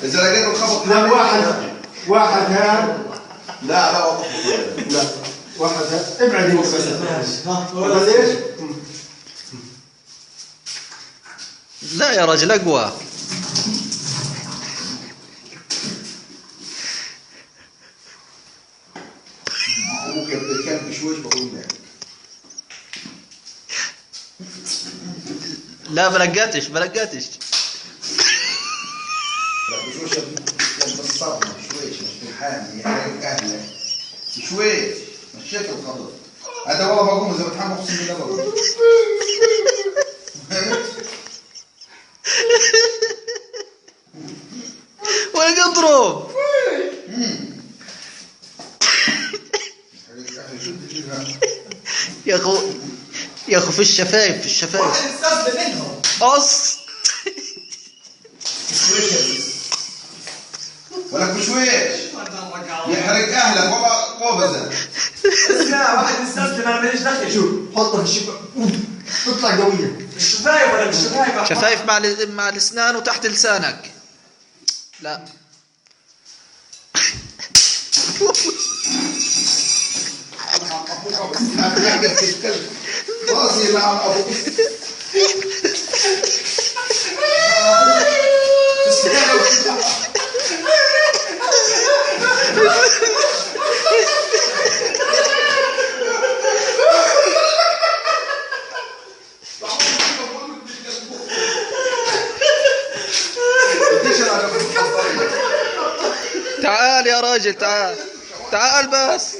اذا لقيت الخبط لا واحد هاد. لا واحد هاد. ابعد انت بس. ليش؟ لا يا رجل اقوى. ممكن الكلب بشويش بقول لك. لا بلقاتش لا بشويش بالصدمة بشويش مش بالحامي يعني اهلك بشويش مشيت الخبط. هذا والله بقوم اذا بتحمل اقسم بالله بقوم. والقطرب يا اخو في الشفايف واحد استسلم منهم. قص. ولك بشويش يحرق اهلك والله قوبزه. اسمع واحد استسلم انا ماليش دخل. شوف حطها في الشباك تطلع قوية. الشفايف ولا مش شفايف؟ شفايف مع الاسنان وتحت لسانك. لا راسي لعن ابوك. تعال يا راجل تعال بس.